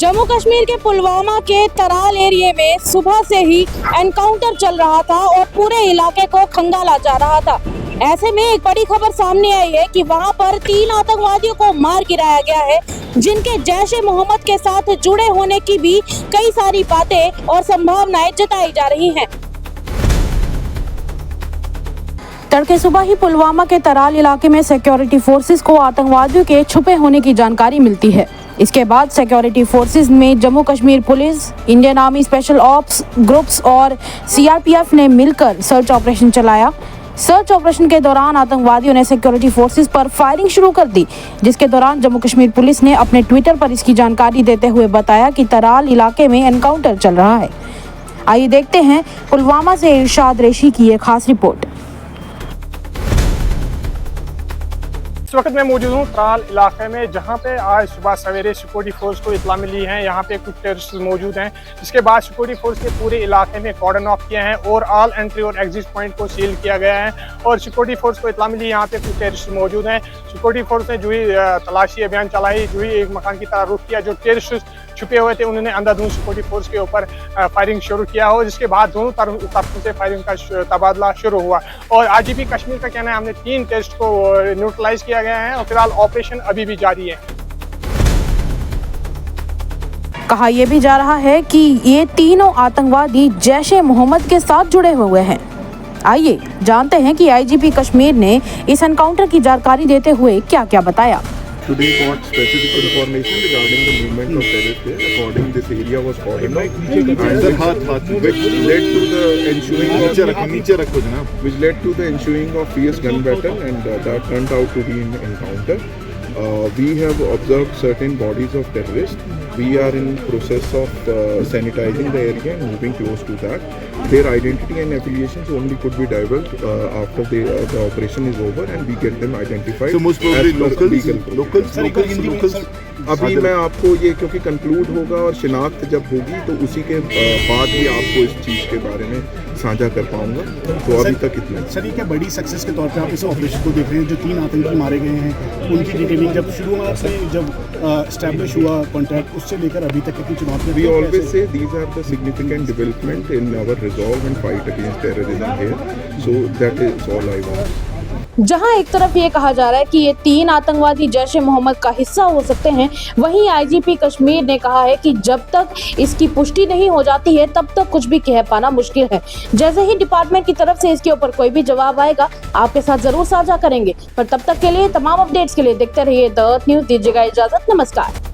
जम्मू कश्मीर के पुलवामा के तराल एरिया में सुबह से ही एनकाउंटर चल रहा था और पूरे इलाके को खंगाला जा रहा था। ऐसे में एक बड़ी खबर सामने आई है कि वहां पर 3 आतंकवादियों को मार गिराया गया है, जिनके जैश-ए-मोहम्मद के साथ जुड़े होने की भी कई सारी बातें और संभावनाएं जताई जा रही हैं। तड़के सुबह ही पुलवामा के तराल इलाके में सिक्योरिटी फोर्सेस को आतंकवादियों के छुपे होने की जानकारी मिलती है। इसके बाद सिक्योरिटी फोर्सेस में Jammu Kashmir police, Indian army special ops groups और सीआरपीएफ ने मिलकर सर्च ऑपरेशन चलाया। सर्च ऑपरेशन के दौरान आतंकवादियों ने सिक्योरिटी फोर्सेस पर फायरिंग शुरू कर दी, जिसके दौरान जम्मू कश्मीर पुलिस ने अपने ट्विटर पर इसकी जानकारी देते हुए बताया कि तराल इलाके में एनकाउंटर चल रहा है। आइए देखते हैं पुलवामा से इरशाद रेशी की ये खास रिपोर्ट। इस वक्त मैं मौजूद हूँ तराल इलाके में, जहाँ पे आज सुबह सवेरे सिक्योरिटी फोर्स को इत्तला मिली है यहाँ पे कुछ टेररिस्ट मौजूद हैं। इसके बाद सिक्योरिटी फोर्स के पूरे इलाके में कॉर्डन ऑफ किया है और ऑल एंट्री और एग्जिट पॉइंट को सील किया गया है। और सिक्योरिटी फोर्स को इत्तला मिली यहाँ पे कुछ टेररिस्ट मौजूद हैं। सिक्योरिटी फोर्स ने जो ही तलाशी अभियान चलाई, जो ही एक मकान की तरफ रुख किया, जो टेररिस्ट छुपे हुए थे उन्होंने अंधाधुंध सिक्योरिटी फोर्स के ऊपर फायरिंग शुरू किया हो, जिसके बाद दोनों तरफों से फायरिंग का तबादला शुरू हुआ। और आईजीपी कश्मीर का कहना है हमने 3 टेररिस्ट को न्यूट्रलाइज किया गया है और फिलहाल ऑपरेशन अभी भी जारी है। कहा यह भी जा रहा है कि ये तीनों आतंकवादी जैश-ए-मोहम्मद के साथ जुड़े हुए हैं। आइए जानते हैं कि आईजीपी कश्मीर ने इस एनकाउंटर की जानकारी देते हुए क्या-क्या बताया। Today got specific information regarding the movement of terrorists here. According this area was cordoned off, and which led to the ensuing of fierce gun battle, and that turned out to be an encounter. We have observed certain bodies of terrorists. We are in process of sanitizing the area and moving close to that. Their identity and affiliations only could be divulged after the operation is over and we get them identified. So most probably locals. अभी मैं आपको ये क्योंकि conclude होगा और शिनाख्त जब होगी तो उसी के बाद ही आपको इस चीज़ के बारे में साझा कर पाऊंगा। तो अभी तक इतना। सर, ये क्या बड़ी सक्सेस के तौर पे आप इस ऑपरेशन को देख रहे हैं? जो 3 आतंकी मारे गए हैं उनकी डिटेलिंग जब शुरुआत से जब एस्टैब्लिश हुआ कॉन्टैक्ट, उससे लेकर अभी तक की चुनौतियां। We always say these are the significant development in our resolve and fight against terrorism here. So that is all I want. जहां एक तरफ ये कहा जा रहा है कि ये 3 आतंकवादी जैश-ए-मोहम्मद का हिस्सा हो सकते हैं, वहीं आईजीपी कश्मीर ने कहा है कि जब तक इसकी पुष्टि नहीं हो जाती है तब तक कुछ भी कह पाना मुश्किल है। जैसे ही डिपार्टमेंट की तरफ से इसके ऊपर कोई भी जवाब आएगा आपके साथ जरूर साझा करेंगे। पर तब तक के लिए तमाम अपडेट्स के लिए देखते रहिए द अर्थ न्यूज। दीजिएगा इजाजत, नमस्कार।